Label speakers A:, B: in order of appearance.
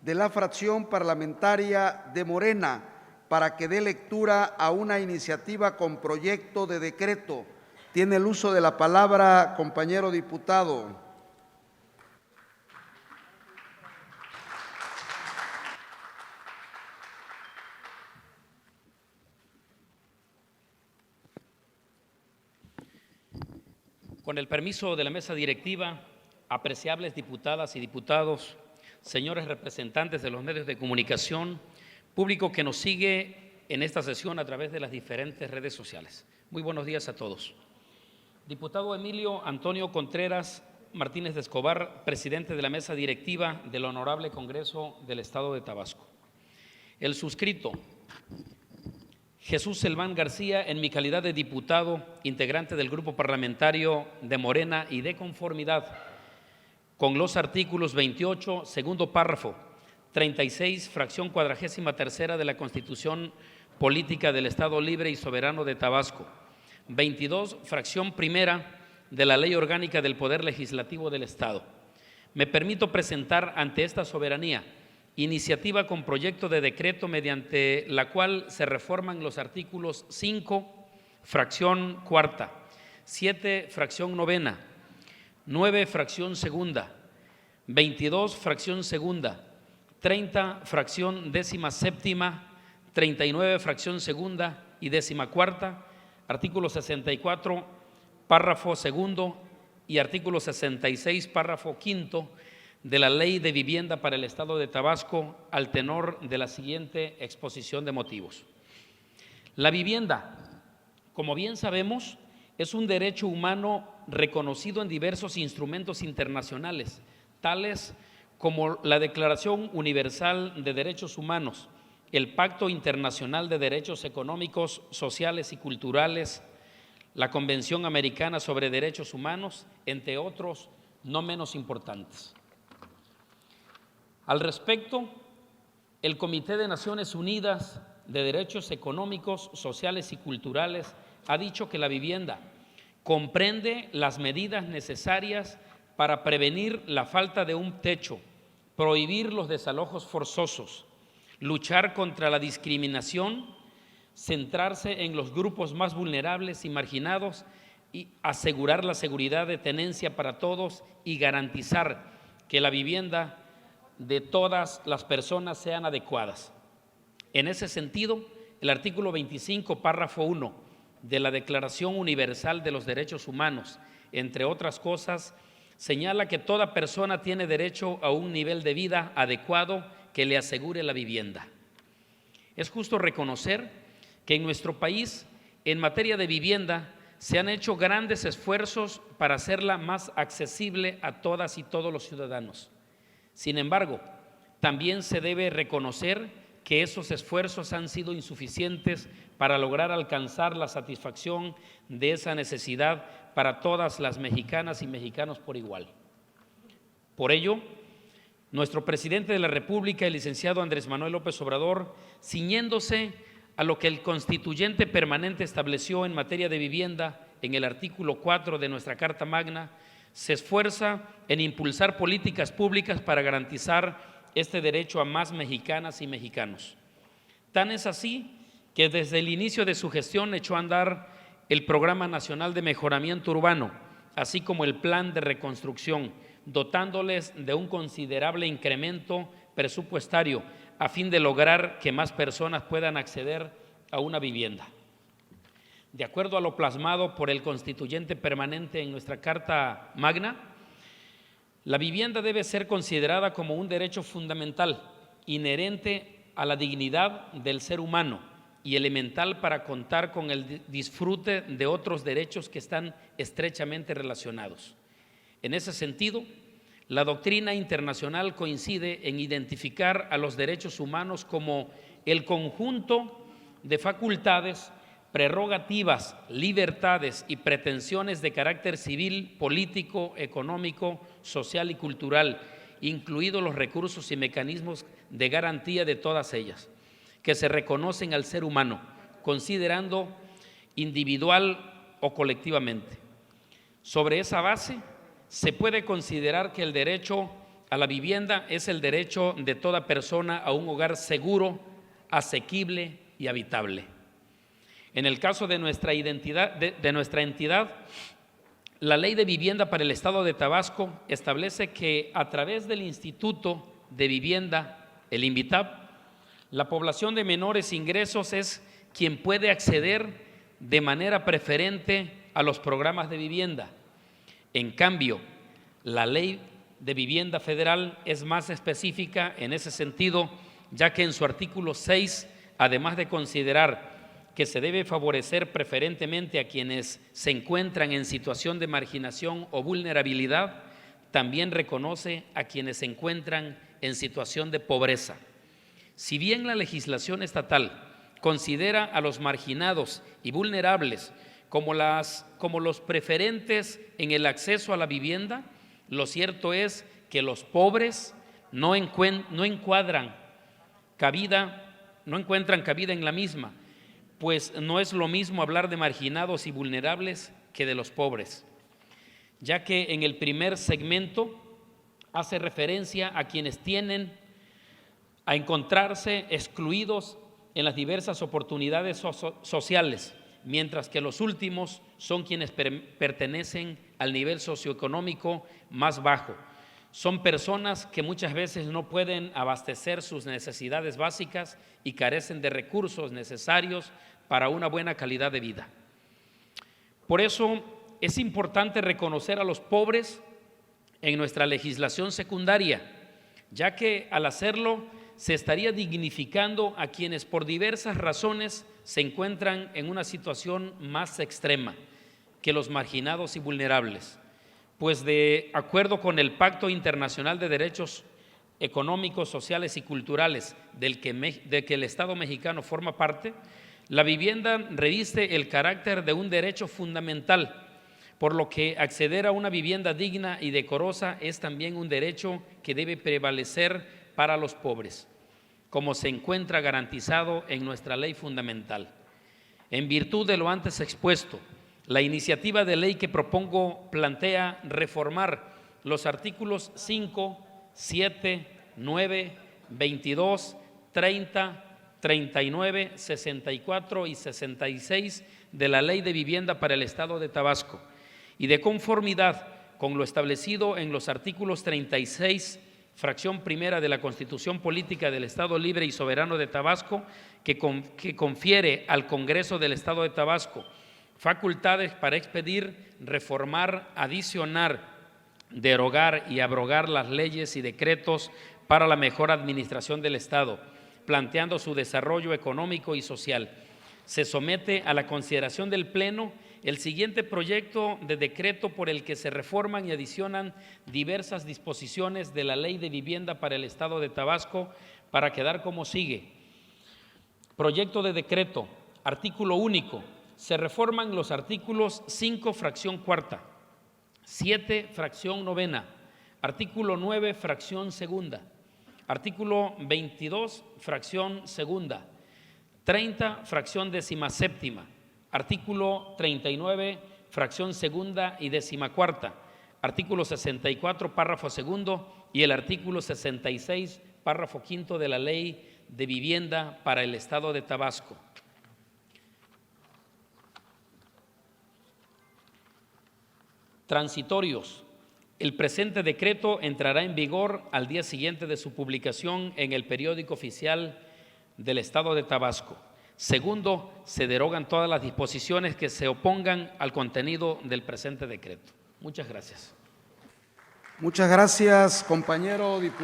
A: de la fracción parlamentaria de Morena para que dé lectura a una iniciativa con proyecto de decreto. Tiene el uso de la palabra, compañero diputado.
B: Con el permiso de la mesa directiva, apreciables diputadas y diputados, señores representantes de los medios de comunicación, público que nos sigue en esta sesión a través de las diferentes redes sociales. Muy buenos días a todos. Diputado Emilio Antonio Contreras Martínez de Escobar, presidente de la mesa directiva del Honorable Congreso del Estado de Tabasco. El suscrito Jesús Selván García, en mi calidad de diputado, integrante del Grupo Parlamentario de Morena y de conformidad con los artículos 28, segundo párrafo, 36, fracción 43ª de la Constitución Política del Estado Libre y Soberano de Tabasco, 22, fracción primera de la Ley Orgánica del Poder Legislativo del Estado. Me permito presentar ante esta soberanía iniciativa con proyecto de decreto mediante la cual se reforman los artículos 5, fracción cuarta, 7, fracción novena, 9, fracción segunda, 22, fracción segunda, 30, fracción 17ª, 39, fracción segunda y 14ª, artículo 64, párrafo segundo y artículo 66, párrafo quinto de la Ley de Vivienda para el Estado de Tabasco, al tenor de la siguiente exposición de motivos. La vivienda, como bien sabemos, es un derecho humano reconocido en diversos instrumentos internacionales, tales como la Declaración Universal de Derechos Humanos, el Pacto Internacional de Derechos Económicos, Sociales y Culturales, la Convención Americana sobre Derechos Humanos, entre otros no menos importantes. Al respecto, el Comité de Naciones Unidas de Derechos Económicos, Sociales y Culturales ha dicho que la vivienda comprende las medidas necesarias para prevenir la falta de un techo, prohibir los desalojos forzosos, luchar contra la discriminación, centrarse en los grupos más vulnerables y marginados y asegurar la seguridad de tenencia para todos y garantizar que la vivienda de todas las personas sean adecuadas. En ese sentido, el artículo 25, párrafo 1 de la Declaración Universal de los Derechos Humanos, entre otras cosas, señala que toda persona tiene derecho a un nivel de vida adecuado que le asegure la vivienda. Es justo reconocer que en nuestro país, en materia de vivienda, se han hecho grandes esfuerzos para hacerla más accesible a todas y todos los ciudadanos. Sin embargo, también se debe reconocer que esos esfuerzos han sido insuficientes para lograr alcanzar la satisfacción de esa necesidad para todas las mexicanas y mexicanos por igual. Por ello, nuestro presidente de la República, el licenciado Andrés Manuel López Obrador, ciñéndose a lo que el constituyente permanente estableció en materia de vivienda en el artículo 4 de nuestra Carta Magna, se esfuerza en impulsar políticas públicas para garantizar este derecho a más mexicanas y mexicanos. Tan es así que desde el inicio de su gestión echó a andar el Programa Nacional de Mejoramiento Urbano, así como el Plan de Reconstrucción, dotándoles de un considerable incremento presupuestario a fin de lograr que más personas puedan acceder a una vivienda. De acuerdo a lo plasmado por el constituyente permanente en nuestra Carta Magna, la vivienda debe ser considerada como un derecho fundamental, inherente a la dignidad del ser humano y elemental para contar con el disfrute de otros derechos que están estrechamente relacionados. En ese sentido, la doctrina internacional coincide en identificar a los derechos humanos como el conjunto de facultades, prerrogativas, libertades y pretensiones de carácter civil, político, económico, social y cultural, incluidos los recursos y mecanismos de garantía de todas ellas, que se reconocen al ser humano, considerando individual o colectivamente. Sobre esa base, se puede considerar que el derecho a la vivienda es el derecho de toda persona a un hogar seguro, asequible y habitable. En el caso de nuestra entidad, la Ley de Vivienda para el Estado de Tabasco establece que a través del Instituto de Vivienda, el INVITAP, la población de menores ingresos es quien puede acceder de manera preferente a los programas de vivienda. En cambio, la Ley de Vivienda Federal es más específica en ese sentido, ya que en su artículo 6, además de considerar que se debe favorecer preferentemente a quienes se encuentran en situación de marginación o vulnerabilidad, también reconoce a quienes se encuentran en situación de pobreza. Si bien la legislación estatal considera a los marginados y vulnerables como los preferentes en el acceso a la vivienda, lo cierto es que los pobres no encuentran cabida en la misma, pues no es lo mismo hablar de marginados y vulnerables que de los pobres, ya que en el primer segmento hace referencia a quienes tienen a encontrarse excluidos en las diversas oportunidades sociales, mientras que los últimos son quienes pertenecen al nivel socioeconómico más bajo. Son personas que muchas veces no pueden abastecer sus necesidades básicas y carecen de recursos necesarios para una buena calidad de vida. Por eso es importante reconocer a los pobres en nuestra legislación secundaria, ya que al hacerlo se estaría dignificando a quienes por diversas razones se encuentran en una situación más extrema que los marginados y vulnerables, pues de acuerdo con el Pacto Internacional de Derechos Económicos, Sociales y Culturales de que el Estado mexicano forma parte, la vivienda reviste el carácter de un derecho fundamental, por lo que acceder a una vivienda digna y decorosa es también un derecho que debe prevalecer para los pobres, como se encuentra garantizado en nuestra ley fundamental. En virtud de lo antes expuesto, la iniciativa de ley que propongo plantea reformar los artículos 5, 7, 9, 22, 30, 39, 64 y 66 de la Ley de Vivienda para el Estado de Tabasco, y de conformidad con lo establecido en los artículos 36, fracción primera de la Constitución Política del Estado Libre y Soberano de Tabasco, que confiere al Congreso del Estado de Tabasco facultades para expedir, reformar, adicionar, derogar y abrogar las leyes y decretos para la mejor administración del Estado, planteando su desarrollo económico y social. Se somete a la consideración del Pleno el siguiente proyecto de decreto por el que se reforman y adicionan diversas disposiciones de la Ley de Vivienda para el Estado de Tabasco, para quedar como sigue. Proyecto de decreto, artículo único. Se reforman los artículos 5, fracción cuarta, 7, fracción novena, artículo 9, fracción segunda, artículo 22, fracción segunda, 30, fracción decimaséptima, artículo 39, fracción segunda y decimacuarta, artículo 64, párrafo segundo y el artículo 66, párrafo quinto de la Ley de Vivienda para el Estado de Tabasco. Transitorios. El presente decreto entrará en vigor al día siguiente de su publicación en el periódico oficial del Estado de Tabasco. Segundo, se derogan todas las disposiciones que se opongan al contenido del presente decreto. Muchas gracias.
A: Muchas gracias, compañero diputado.